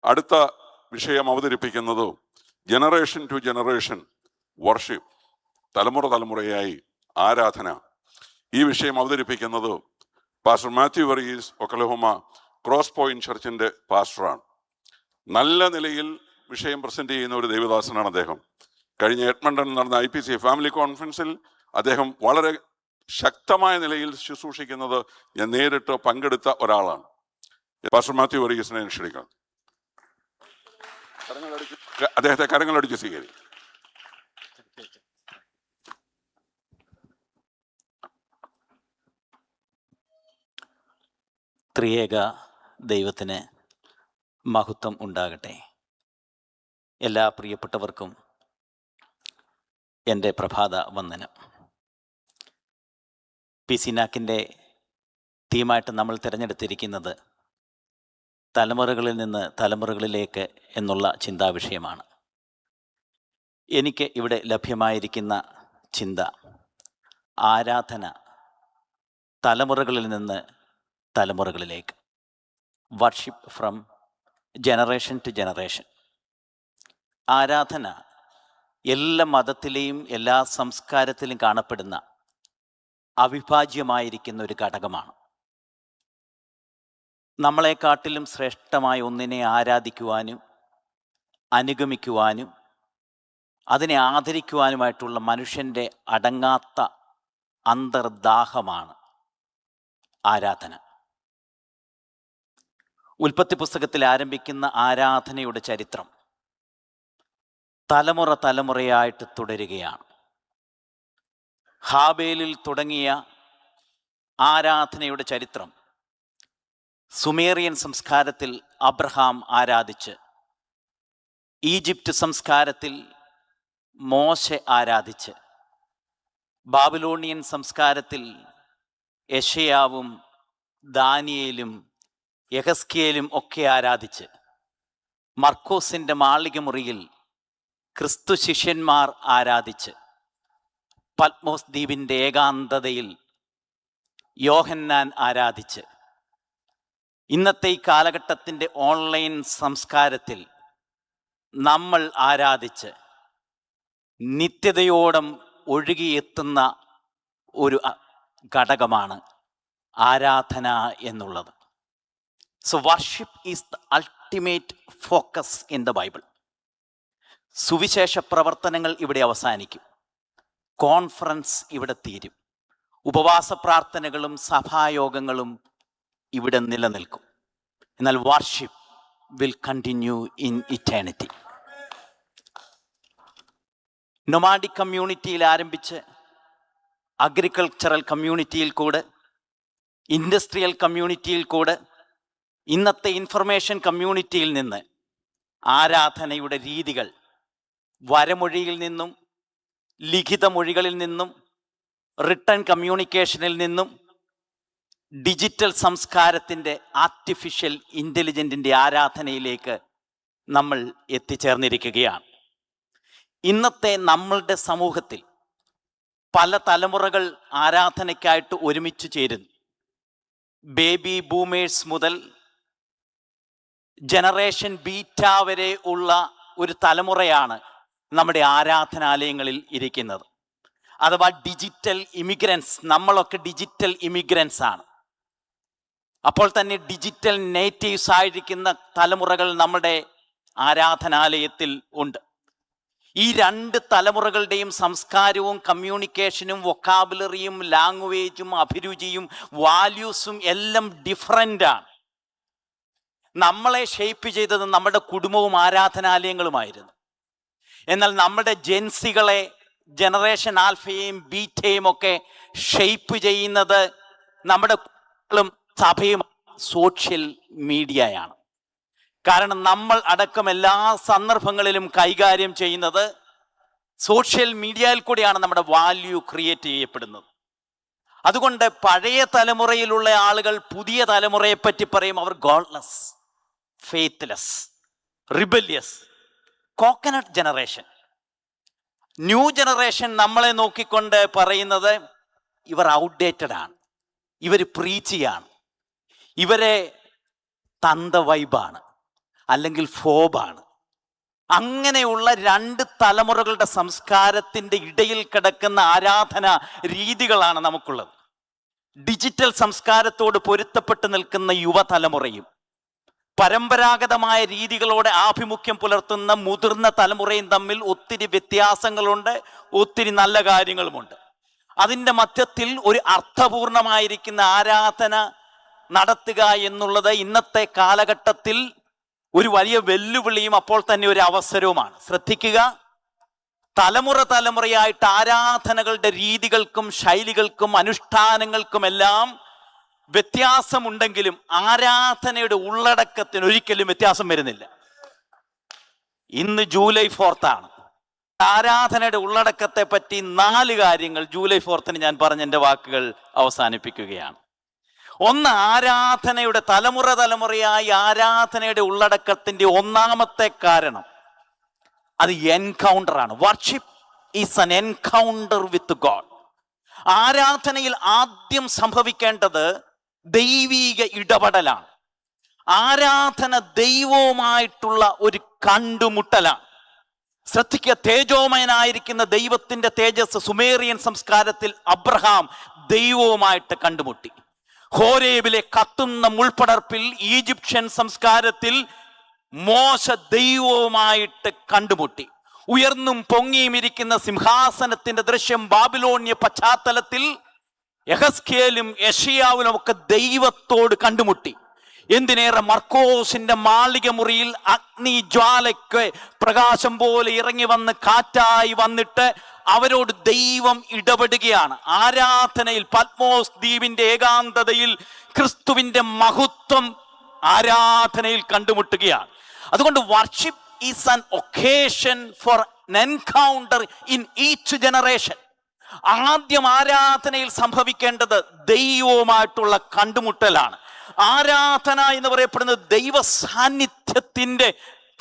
അടുത്ത വിഷയം അവതരിപ്പിക്കുന്നത് ജനറേഷൻ ടു ജനറേഷൻ വർഷിപ്പ്, തലമുറ തലമുറയായി ആരാധന. ഈ വിഷയം അവതരിപ്പിക്കുന്നത് pastor Mathew Varghese, Oklahoma cross point ചർച്ചിന്റെ പാസ്റ്ററാണ്. നല്ല നിലയിൽ വിഷയം പ്രസന്റ് ചെയ്യുന്ന ഒരു ദൈവദാസനാണ് അദ്ദേഹം. കഴിഞ്ഞ എഡ്മണ്ടണിൽ നടന്ന IPC ഫാമിലി കോൺഫറൻസിൽ അദ്ദേഹം വളരെ ശക്തമായ നിലയിൽ ശുശ്രൂഷിക്കുന്നത് ഞാൻ നേരിട്ട് പങ്കെടുത്ത ഒരാളാണ്. പാസ്റ്റർ മാത്യു വർഗീസിനെ ക്ഷണിക്കണം. അദ്ദേഹത്തെ കരങ്ങളടിച്ച് സ്വീകരിക്കും. ത്രിയേക ദൈവത്തിന് മഹത്വം ഉണ്ടാകട്ടെ. എല്ലാ പ്രിയപ്പെട്ടവർക്കും എൻ്റെ പ്രഭാത വന്ദനം. PCNAC-ൻ്റെ തീമായിട്ട് നമ്മൾ തിരഞ്ഞെടുത്തിരിക്കുന്നത് തലമുറകളിൽ നിന്ന് തലമുറകളിലേക്ക് എന്നുള്ള ചിന്താവിഷയമാണ്. എനിക്ക് ഇവിടെ ലഭ്യമായിരിക്കുന്ന ചിന്ത ആരാധന തലമുറകളിൽ നിന്ന് തലമുറകളിലേക്ക്, worship from generation to generation. ആരാധന എല്ലാ മതത്തിലെയും എല്ലാ സംസ്കാരത്തിലും കാണപ്പെടുന്ന അവിഭാജ്യമായിരിക്കുന്ന ഒരു ഘടകമാണ്. നമ്മളെക്കാട്ടിലും ശ്രേഷ്ഠമായ ഒന്നിനെ ആരാധിക്കുവാനും അനുഗമിക്കുവാനും അതിനെ ആദരിക്കുവാനുമായിട്ടുള്ള മനുഷ്യൻ്റെ അടങ്ങാത്ത അന്തർദാഹമാണ് ആരാധന. ഉൽപ്പത്തി പുസ്തകത്തിൽ ആരംഭിക്കുന്ന ആരാധനയുടെ ചരിത്രം തലമുറ തലമുറയായിട്ട് തുടരുകയാണ്. ഹാബേലിൽ തുടങ്ങിയ ആരാധനയുടെ ചരിത്രം സുമേറിയൻ സംസ്കാരത്തിൽ അബ്രഹാം ആരാധിച്ച്, ഈജിപ്റ്റ് സംസ്കാരത്തിൽ മോശെ ആരാധിച്ച്, ബാബിലോണിയൻ സംസ്കാരത്തിൽ യെശയ്യാവും ദാനിയേലും യെഹസ്കേലും ഒക്കെ ആരാധിച്ച്, മർക്കോസിൻ്റെ മാളികമുറിയിൽ ക്രിസ്തു ശിഷ്യന്മാർ ആരാധിച്ച്, പത്മോസ് ദ്വീപിൻ്റെ ഏകാന്തതയിൽ യോഹന്നാൻ ആരാധിച്ച്, ഇന്നത്തെ ഈ കാലഘട്ടത്തിൻ്റെ ഓൺലൈൻ സംസ്കാരത്തിൽ നമ്മൾ ആരാധിച്ച് നിത്യതയോളം ഒഴുകിയെത്തുന്ന ഒരു ഘടകമാണ് ആരാധന എന്നുള്ളത്. So worship is the ultimate focus in the Bible. സുവിശേഷ പ്രവർത്തനങ്ങൾ ഇവിടെ അവസാനിക്കും, കോൺഫറൻസ് ഇവിടെ തീരും, ഉപവാസ പ്രാർത്ഥനകളും സഭായോഗങ്ങളും ഇവിടെ നിലനിൽക്കും. എന്നാൽ worship will continue in eternity. Nomadic കമ്മ്യൂണിറ്റിയിൽ ആരംഭിച്ച് അഗ്രികൾച്ചറൽ കമ്മ്യൂണിറ്റിയിൽ കൂടെ, ഇൻഡസ്ട്രിയൽ കമ്മ്യൂണിറ്റിയിൽ കൂടെ, ഇന്നത്തെ ഇൻഫർമേഷൻ കമ്മ്യൂണിറ്റിയിൽ നിന്ന് ആരാധനയുടെ രീതികൾ വരമൊഴിയിൽ നിന്നും ലിഖിത മൊഴികളിൽ നിന്നും റിട്ടൺ കമ്മ്യൂണിക്കേഷനിൽ നിന്നും ഡിജിറ്റൽ സംസ്കാരത്തിൻ്റെ ആർട്ടിഫിഷ്യൽ ഇൻ്റലിജൻറ്റിൻ്റെ ആരാധനയിലേക്ക് നമ്മൾ എത്തിച്ചേർന്നിരിക്കുകയാണ്. ഇന്നത്തെ നമ്മളുടെ സമൂഹത്തിൽ പല തലമുറകൾ ആരാധനയ്ക്കായിട്ട് ഒരുമിച്ച് ചേരുന്നു. ബേബി ബൂമേഴ്സ് മുതൽ ജനറേഷൻ ബീറ്റ വരെ ഉള്ള ഒരു തലമുറയാണ് നമ്മുടെ ആരാധനാലയങ്ങളിൽ ഇരിക്കുന്നത്. അഥവാ ഡിജിറ്റൽ ഇമിഗ്രൻസ്. നമ്മളൊക്കെ ഡിജിറ്റൽ ഇമിഗ്രൻസ് ആണ്. അപ്പോൾ തന്നെ ഡിജിറ്റൽ നേറ്റീവ്സ് ആയിരിക്കുന്ന തലമുറകൾ നമ്മുടെ ആരാധനാലയത്തിൽ ഉണ്ട്. ഈ രണ്ട് തലമുറകളുടെയും സംസ്കാരവും കമ്മ്യൂണിക്കേഷനും വൊക്കാബുലറിയും ലാംഗ്വേജും അഭിരുചിയും വാല്യൂസും എല്ലാം ഡിഫറൻ്റാണ്. നമ്മളെ ഷേപ്പ് ചെയ്തത് നമ്മുടെ കുടുംബവും ആരാധനാലയങ്ങളുമായിരുന്നു. എന്നാൽ നമ്മുടെ ജെൻസികളെ, ജനറേഷൻ ആൽഫയും ബീറ്റയും ഒക്കെ ഷേപ്പ് ചെയ്യുന്നത് നമ്മുടെ സഭയും സോഷ്യൽ മീഡിയയാണ്. കാരണം നമ്മൾ അടക്കം എല്ലാ സന്ദർഭങ്ങളിലും കൈകാര്യം ചെയ്യുന്നത് സോഷ്യൽ മീഡിയയിൽ കൂടിയാണ് നമ്മുടെ വാല്യൂ ക്രിയേറ്റ് ചെയ്യപ്പെടുന്നത്. അതുകൊണ്ട് പഴയ തലമുറയിലുള്ള ആളുകൾ പുതിയ തലമുറയെ പറ്റി പറയും അവർ godless, faithless, rebellious. Coconut generation. New generation നമ്മളെ നോക്കിക്കൊണ്ട് പറയുന്നത് ഇവർ ഔട്ട്ഡേറ്റഡ് ആണ്, ഇവർ പ്രീച്ചിയാണ്, ഇവരെ തന്ത വൈബാണ്. അല്ലെങ്കിൽ ഫോബാണ്. അങ്ങനെയുള്ള രണ്ട് തലമുറകളുടെ സംസ്കാരത്തിൻ്റെ ഇടയിൽ കിടക്കുന്ന ആരാധന രീതികളാണ് നമുക്കുള്ളത്. ഡിജിറ്റൽ സംസ്കാരത്തോട് പൊരുത്തപ്പെട്ട് നിൽക്കുന്ന യുവതലമുറയും പരമ്പരാഗതമായ രീതികളോടെ ആഭിമുഖ്യം പുലർത്തുന്ന മുതിർന്ന തലമുറയും തമ്മിൽ ഒത്തിരി വ്യത്യാസങ്ങളുണ്ട്, ഒത്തിരി നല്ല കാര്യങ്ങളുമുണ്ട്. അതിൻ്റെ മധ്യത്തിൽ ഒരു അർത്ഥപൂർണമായിരിക്കുന്ന ആരാധന നടത്തുക എന്നുള്ളത് ഇന്നത്തെ കാലഘട്ടത്തിൽ ഒരു വലിയ വെല്ലുവിളിയും അപ്പോൾ തന്നെ ഒരു അവസരവുമാണ്. ശ്രദ്ധിക്കുക, തലമുറയായിട്ട് ആരാധനകളുടെ രീതികൾക്കും ശൈലികൾക്കും അനുഷ്ഠാനങ്ങൾക്കുമെല്ലാം വ്യത്യാസമുണ്ടെങ്കിലും ആരാധനയുടെ ഉള്ളടക്കത്തിന് ഒരിക്കലും വ്യത്യാസം വരുന്നില്ല. ഇന്ന് ജൂലൈ 4 ആണ്. ആരാധനയുടെ ഉള്ളടക്കത്തെ പറ്റി 4 കാര്യങ്ങൾ ജൂലൈ 4 ഞാൻ പറഞ്ഞ എൻ്റെ വാക്കുകൾ അവസാനിപ്പിക്കുകയാണ്. ഒന്ന്, ആരാധനയുടെ തലമുറയായി ആരാധനയുടെ ഉള്ളടക്കത്തിൻ്റെ ഒന്നാമത്തെ കാരണം അത് എൻകൗണ്ടർ ആണ്. Worship is an encounter with God. ആരാധനയിൽ ആദ്യം സംഭവിക്കേണ്ടത് ദൈവീക ഇടപെടലാണ്. ആരാധന ദൈവവുമായിട്ടുള്ള ഒരു കണ്ടുമുട്ടലാണ്. ശ്രദ്ധിക്കുക, തേജോമയനായിരിക്കുന്ന ദൈവത്തിന്റെ തേജസ് സുമേറിയൻ സംസ്കാരത്തിൽ അബ്രഹാം ദൈവവുമായിട്ട് കണ്ടുമുട്ടി. ഹോരേബിലെ കത്തുന്ന മുൾപടർപ്പിൽ ഈജിപ്ഷ്യൻ സംസ്കാരത്തിൽ മോശ ദൈവവുമായിട്ട് കണ്ടുമുട്ടി. ഉയർന്നും പൊങ്ങിയും ഇരിക്കുന്ന സിംഹാസനത്തിന്റെ ദൃശ്യം ബാബിലോണ്യ പശ്ചാത്തലത്തിൽ യെഹെസ്കേലും യെശയ്യാവിലും ഒക്കെ ദൈവത്തോട് കണ്ടുമുട്ടി. എന്തിനേറെ, മർക്കോസിന്റെ മാളിക മുറിയിൽ അഗ്നി ജ്വാലയ്ക്ക് പ്രകാശം പോലെ ഇറങ്ങി വന്ന് കാറ്റായി വന്നിട്ട് അവരോട് ദൈവം ഇടപെടുകയാണ്. ആരാധനയിൽ പത്മോസ് ദ്വീപിന്റെ ഏകാന്തതയിൽ ക്രിസ്തുവിന്റെ മഹത്വം ആരാധനയിൽ കണ്ടുമുട്ടുകയാണ്. അതുകൊണ്ട് worship is an occasion for an encounter in each generation. ആദ്യം ആരാധനയിൽ സംഭവിക്കേണ്ടത് ദൈവവുമായിട്ടുള്ള കണ്ടുമുട്ടലാണ്. ആരാധന എന്ന് പറയപ്പെടുന്നത് ദൈവ സാന്നിധ്യത്തിന്റെ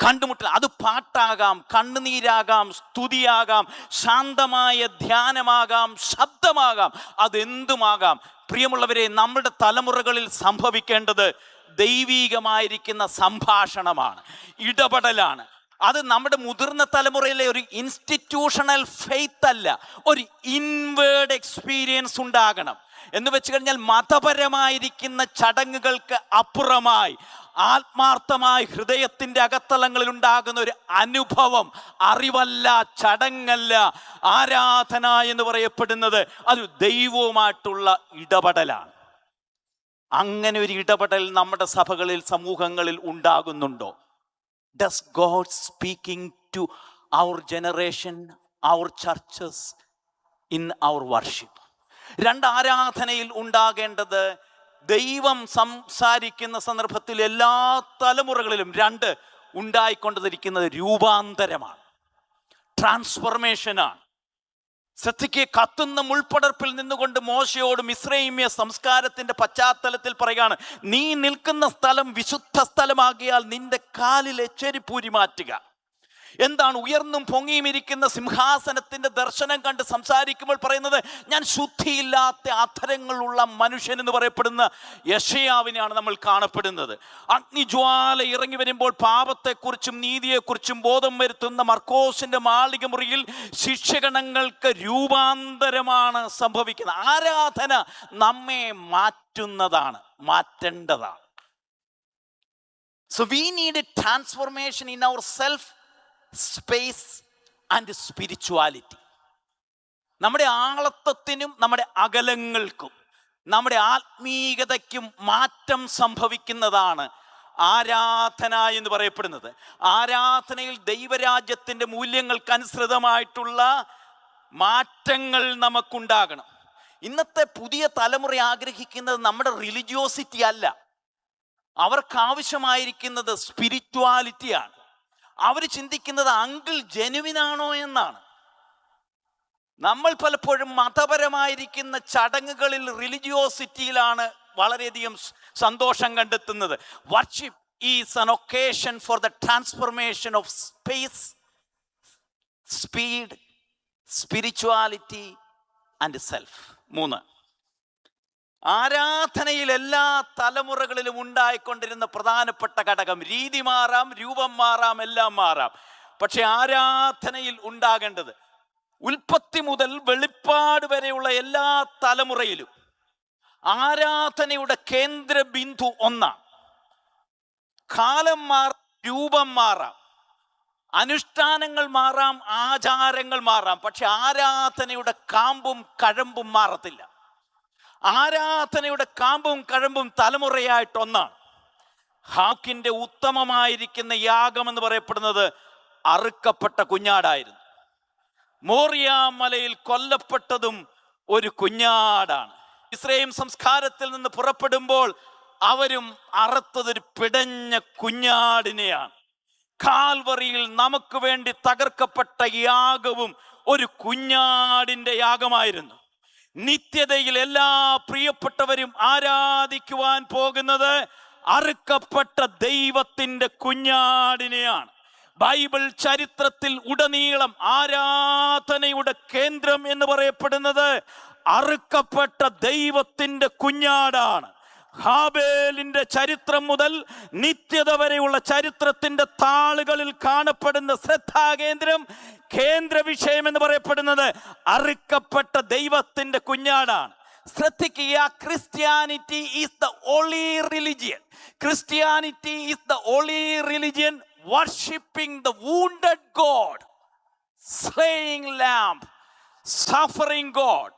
കണ്ടുമുട്ടൽ. അത് പാട്ടാകാം, കണ്ണുനീരാകാം, സ്തുതിയാകാം, ശാന്തമായ ധ്യാനമാകാം, ശബ്ദമാകാം, അതെന്തുമാകാം. പ്രിയമുള്ളവരെ, നമ്മുടെ തലമുറകളിൽ സംഭവിക്കേണ്ടത് ദൈവീകമായിരിക്കുന്ന സംഭാഷണമാണ്, ഇടപെടലാണ്. അത് നമ്മുടെ മുതിർന്ന തലമുറയിലെ ഒരു ഇൻസ്റ്റിറ്റ്യൂഷണൽ ഫെയ്ത്ത് അല്ല, ഒരു ഇൻവേർഡ് എക്സ്പീരിയൻസ് ഉണ്ടാകണം. എന്ന് വെച്ച് കഴിഞ്ഞാൽ മതപരമായിരിക്കുന്ന ചടങ്ങുകൾക്ക് അപ്പുറമായി ആത്മാർത്ഥമായി ഹൃദയത്തിൻ്റെ അകത്തളങ്ങളിൽ ഉണ്ടാകുന്ന ഒരു അനുഭവം, അറിവല്ല, ചടങ്ങല്ല. ആരാധന എന്ന് പറയപ്പെടുന്നത് അത് ദൈവവുമായിട്ടുള്ള ഇടപെടലാണ്. അങ്ങനെ ഒരു ഇടപെടൽ നമ്മുടെ സഭകളിൽ, സമൂഹങ്ങളിൽ ഉണ്ടാകുന്നുണ്ടോ? Does God speaking to our generation, our churches, in our worship? 2, ആരാധനയിൽ ഉണ്ടാകേണ്ടത് ദൈവം സംസാരിക്കുന്ന സന്ദർഭത്തിൽ എല്ലാ തലമുറകളിലും 2 ഉണ്ടായിക്കൊണ്ടിരിക്കുന്നത് രൂപാന്തരമാണ്, ട്രാൻസ്ഫർമേഷനാണ്. ശ്രദ്ധിക്കുക, കത്തുന്ന മുൾപടർപ്പിൽ നിന്നുകൊണ്ട് മോശയോട് മിസ്രൈമ്യ സംസ്കാരത്തിന്റെ പശ്ചാത്തലത്തിൽ പറയുകയാണ്, നീ നിൽക്കുന്ന സ്ഥലം വിശുദ്ധ സ്ഥലമാകിയാൽ നിന്റെ കാലിലെ ചെരിപ്പൂരി മാറ്റുക. എന്താണ്? ഉയർന്നും പൊങ്ങിയും ഇരിക്കുന്ന സിംഹാസനത്തിന്റെ ദർശനം കണ്ട് സംസാരിക്കുമ്പോൾ പറയുന്നത്, ഞാൻ ശുദ്ധിയില്ലാത്ത അധരങ്ങളുള്ള മനുഷ്യൻ എന്ന് പറയപ്പെടുന്ന യെശയ്യാവിനെയാണ് നമ്മൾ കാണപ്പെടുന്നത്. അഗ്നിജ്വാല ഇറങ്ങി വരുമ്പോൾ പാപത്തെക്കുറിച്ചും നീതിയെക്കുറിച്ചും ബോധം വരുത്തുന്ന മർക്കോസിന്റെ മാളിക മുറിയിൽ ശിക്ഷകണങ്ങൾക്ക് രൂപാന്തരമാണ് സംഭവിക്കുന്നത്. ആരാധന നമ്മെ മാറ്റുന്നതാണ്, മാറ്റേണ്ടതാണ്. So we need a transformation in our self space and spirituality. നമ്മുടെ ആളത്വത്തിനും നമ്മുടെ അകലങ്ങൾക്കും നമ്മുടെ ആത്മീയതയ്ക്കും മാറ്റം സംഭവിക്കുന്നതാണ് ആരാധന എന്ന് പറയപ്പെടുന്നത്. ആരാധനയിൽ ദൈവരാജ്യത്തിൻ്റെ മൂല്യങ്ങൾക്കനുസൃതമായിട്ടുള്ള മാറ്റങ്ങൾ നമുക്കുണ്ടാകണം. ഇന്നത്തെ പുതിയ തലമുറ ആഗ്രഹിക്കുന്നത് നമ്മുടെ റിലിജിയോസിറ്റി അല്ല, അവർക്കാവശ്യമായിരിക്കുന്നത് സ്പിരിച്വാലിറ്റിയാണ്. അവർ ചിന്തിക്കുന്നത് അങ്കിൾ ജെനുവിനാണോ എന്നാണ്. നമ്മൾ പലപ്പോഴും മതപരമായിരിക്കുന്ന ചടങ്ങുകളിൽ, റിലിജിയോസിറ്റിയിലാണ് വളരെയധികം സന്തോഷം കണ്ടെത്തുന്നത്. Worship is an occasion for the transformation of space, speed, spirituality and self. 3, ആരാധനയിൽ എല്ലാ തലമുറകളിലും ഉണ്ടായിക്കൊണ്ടിരുന്ന പ്രധാനപ്പെട്ട ഘടകം, രീതി മാറാം, രൂപം മാറാം, എല്ലാം മാറാം, പക്ഷെ ആരാധനയിൽ ഉണ്ടാകേണ്ടത് ഉൽപ്പത്തി മുതൽ വെളിപ്പാട് വരെയുള്ള എല്ലാ തലമുറയിലും ആരാധനയുടെ കേന്ദ്ര ബിന്ദു ഒന്നാണ്. കാലം മാറാം, രൂപം മാറാം, അനുഷ്ഠാനങ്ങൾ മാറാം, ആചാരങ്ങൾ മാറാം, പക്ഷെ ആരാധനയുടെ കാമ്പും കഴമ്പും മാറത്തില്ല. ആരാധനയുടെ കാമ്പും കഴമ്പും തലമുറയായിട്ടൊന്നാണ്. ഹാക്കിന്റെ ഉത്തമമായിരിക്കുന്ന യാഗം എന്ന് പറയപ്പെടുന്നത് അറുക്കപ്പെട്ട കുഞ്ഞാടായിരുന്നു. മോറിയ മലയിൽ കൊല്ലപ്പെട്ടതും ഒരു കുഞ്ഞാടാണ്. ഇസ്രായേൽ സംസ്കാരത്തിൽ നിന്ന് പുറപ്പെടുമ്പോൾ അവരും അറുത്തതൊരു പിടഞ്ഞ കുഞ്ഞാടിനെയാണ്. കാൽവറിയിൽ നമുക്ക് വേണ്ടി തകർക്കപ്പെട്ട യാഗവും ഒരു കുഞ്ഞാടിന്റെ യാഗമായിരുന്നു. നിത്യതയിൽ എല്ലാ പ്രിയപ്പെട്ടവരും ആരാധിക്കുവാൻ പോകുന്നത് അറുക്കപ്പെട്ട ദൈവത്തിന്റെ കുഞ്ഞാടിനെയാണ്. ബൈബിൾ ചരിത്രത്തിൽ ഉടനീളം ആരാധനയുടെ കേന്ദ്രം എന്ന് പറയപ്പെടുന്നത് അറുക്കപ്പെട്ട ദൈവത്തിന്റെ കുഞ്ഞാടാണ്. ഹാബേലിന്റെ ചരിത്രം മുതൽ നിത്യത വരെയുള്ള ചരിത്രത്തിന്റെ താളുകളിൽ കാണപ്പെടുന്ന ശ്രദ്ധാകേന്ദ്രം, കേന്ദ്ര വിഷയം എന്ന് പറയപ്പെടുന്നത് അറുക്കപ്പെട്ട ദൈവത്തിന്റെ കുഞ്ഞാടാണ്. ശ്രദ്ധിക്കുക, Christianity is the only religion. Christianity is the only religion worshipping the wounded God, slaying lamb, suffering God.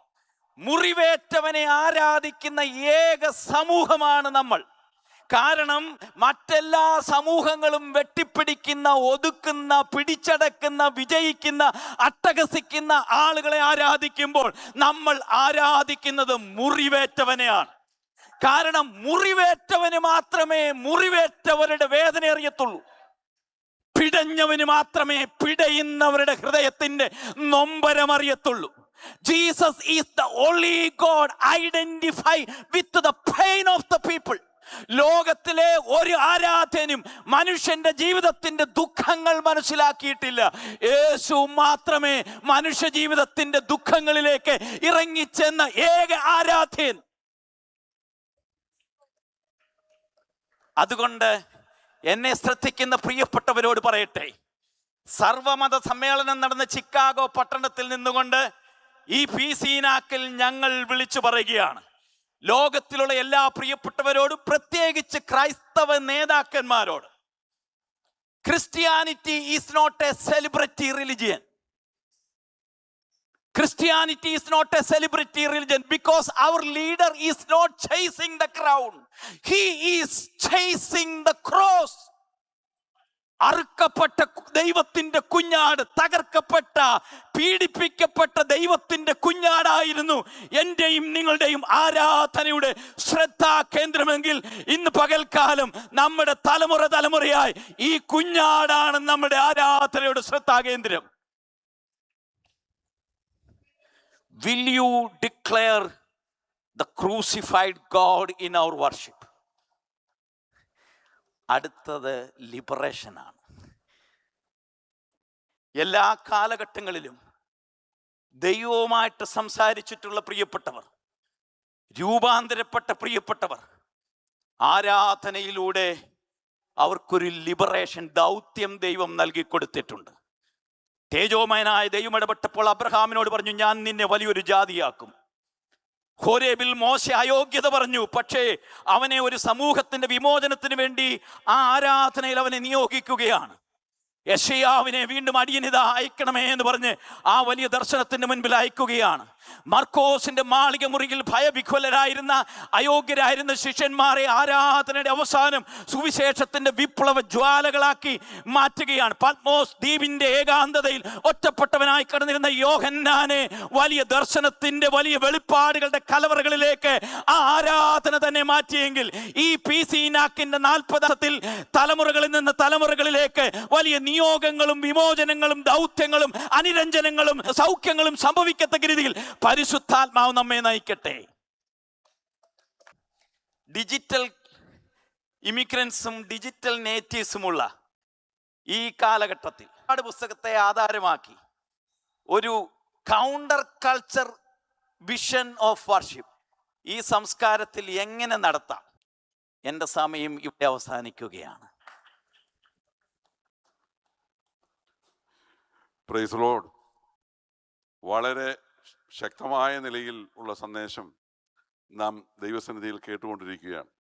മുറിവേറ്റവനെ ആരാധിക്കുന്ന ഏക സമൂഹമാണ് നമ്മൾ. കാരണം മറ്റെല്ലാ സമൂഹങ്ങളും വെട്ടിപ്പിടിക്കുന്ന, ഒതുക്കുന്ന, പിടിച്ചടക്കുന്ന, വിജയിക്കുന്ന, അട്ടഹസിക്കുന്ന ആളുകളെ ആരാധിക്കുമ്പോൾ നമ്മൾ ആരാധിക്കുന്നത് മുറിവേറ്റവനെയാണ്. കാരണം മുറിവേറ്റവന് മാത്രമേ മുറിവേറ്റവരുടെ വേദന അറിയത്തുള്ളൂ. പിടഞ്ഞവന് മാത്രമേ പിടയുന്നവരുടെ ഹൃദയത്തിന്റെ നൊമ്പരം അറിയത്തുള്ളൂ. Jesus is the only God identify with the pain of the people. ലോകത്തിലെ ഒരു ആരാധനയും മനുഷ്യന്റെ ജീവിതത്തിന്റെ ദുഃഖങ്ങൾ മനസ്സിലാക്കിയിട്ടില്ല. യേശു മാത്രമേ മനുഷ്യ ജീവിതത്തിന്റെ ദുഃഖങ്ങളിലേക്ക് ഇറങ്ങിച്ചെന്ന ഏക ആരാധ്യൻ. അതുകൊണ്ട് എന്നെ ശ്രദ്ധിക്കുന്ന പ്രിയപ്പെട്ടവരോട് പറയട്ടെ, സർവമത സമ്മേളനം നടന്ന ചിക്കാഗോ പട്ടണത്തിൽ നിന്നുകൊണ്ട് ഈ പീസീനാക്കിൽ ഞങ്ങൾ വിളിച്ചു പറയുകയാണ്, ലോകത്തിലുള്ള എല്ലാ പ്രിയപ്പെട്ടവരോടും, പ്രത്യേകിച്ച് ക്രൈസ്തവ നേതാക്കന്മാരോട്, Christianity is not a celebrity religion. Christianity is not a celebrity religion because our leader is not chasing the crown. He is chasing the cross. അറുക്കപ്പെട്ട ദൈവത്തിന്റെ കുഞ്ഞാട്, തകർക്കപ്പെട്ട, പീഡിപ്പിക്കപ്പെട്ട ദൈവത്തിന്റെ കുഞ്ഞാടായിരുന്നു എന്റെയും നിങ്ങളുടെയും ആരാധനയുടെ ശ്രദ്ധാ കേന്ദ്രമെങ്കിൽ ഇന്ന് പകൽക്കാലം നമ്മുടെ തലമുറയായി ഈ കുഞ്ഞാടാണ് നമ്മുടെ ആരാധനയുടെ ശ്രദ്ധാ കേന്ദ്രം. Will you declare the crucified God in our worship? അടുത്തത് ലിബറേഷനാണ്. എല്ലാ കാലഘട്ടങ്ങളിലും ദൈവവുമായിട്ട് സംസാരിച്ചിട്ടുള്ള പ്രിയപ്പെട്ടവർ, രൂപാന്തരപ്പെട്ട പ്രിയപ്പെട്ടവർ, ആരാധനയിലൂടെ അവർക്കൊരു ലിബറേഷൻ ദൗത്യം ദൈവം നൽകി കൊടുത്തിട്ടുണ്ട്. തേജോമയനായ ദൈവം ഇടപെട്ടപ്പോൾ അബ്രഹാമിനോട് പറഞ്ഞു, ഞാൻ നിന്നെ വലിയൊരു ജാതിയാക്കും. ഹോരേബിൽ മോശെ അയോഗ്യത പറഞ്ഞു, പക്ഷേ അവനെ ഒരു സമൂഹത്തിന്റെ വിമോചനത്തിന് വേണ്ടി ആ ആരാധനയിൽ അവനെ നിയോഗിക്കുകയാണ്. യെശയ്യാവിനെ വീണ്ടും അടിയനിതാ അയക്കണമേ എന്ന് പറഞ്ഞ് ആ വലിയ ദർശനത്തിന്റെ മുൻപിൽ അയക്കുകയാണ്. മർക്കോസിന്റെ മാളിക മുറിയിൽ ഭയവിഹ്വലരായിരുന്ന, അയോഗ്യരായിരുന്ന ശിഷ്യന്മാരെ ആരാധനയുടെ അവസാനം സുവിശേഷത്തിന്റെ വിപ്ലവ ജ്വാലകളാക്കി മാറ്റുകയാണ്. പത്മോസ് ദ്വീപിന്റെ ഏകാന്തതയിൽ ഒറ്റപ്പെട്ടവനായി കടന്നിരുന്ന യോഹന്നാനെ വലിയ ദർശനത്തിന്റെ, വലിയ വെളിപ്പാടുകളുടെ കലവറകളിലേക്ക് ആ ആരാധന തന്നെ മാറ്റിയെങ്കിൽ ഈ പീസീനാക്കിന്റെ 40 തലമുറകളിൽ നിന്ന് തലമുറകളിലേക്ക് വലിയ നിയോഗങ്ങളും വിമോചനങ്ങളും ദൗത്യങ്ങളും അനുരഞ്ജനങ്ങളും സൗഖ്യങ്ങളും സംഭവിക്കത്തക്ക രീതിയിൽ പരിശുദ്ധാത്മാവ് നമ്മെ നയിക്കട്ടെ. ഡിജിറ്റൽ ഇമിഗ്രൻസും ഡിജിറ്റൽ നേറ്റീവ്സുമുള്ള ഈ കാലഘട്ടത്തിൽ പുസ്തകത്തെ ആധാരമാക്കി ഒരു counter culture vision of worship, ഈ സംസ്കാരത്തിൽ എങ്ങനെ നടത്താം? എൻ്റെ സമയം ഇവിടെ അവസാനിക്കുകയാണ്. Praise Lord. വളരെ ശക്തമായ നിലയിൽ ഉള്ള സന്ദേശം നാം ദൈവസന്നിധിയിൽ കേട്ടുകൊണ്ടിരിക്കുകയാണ്.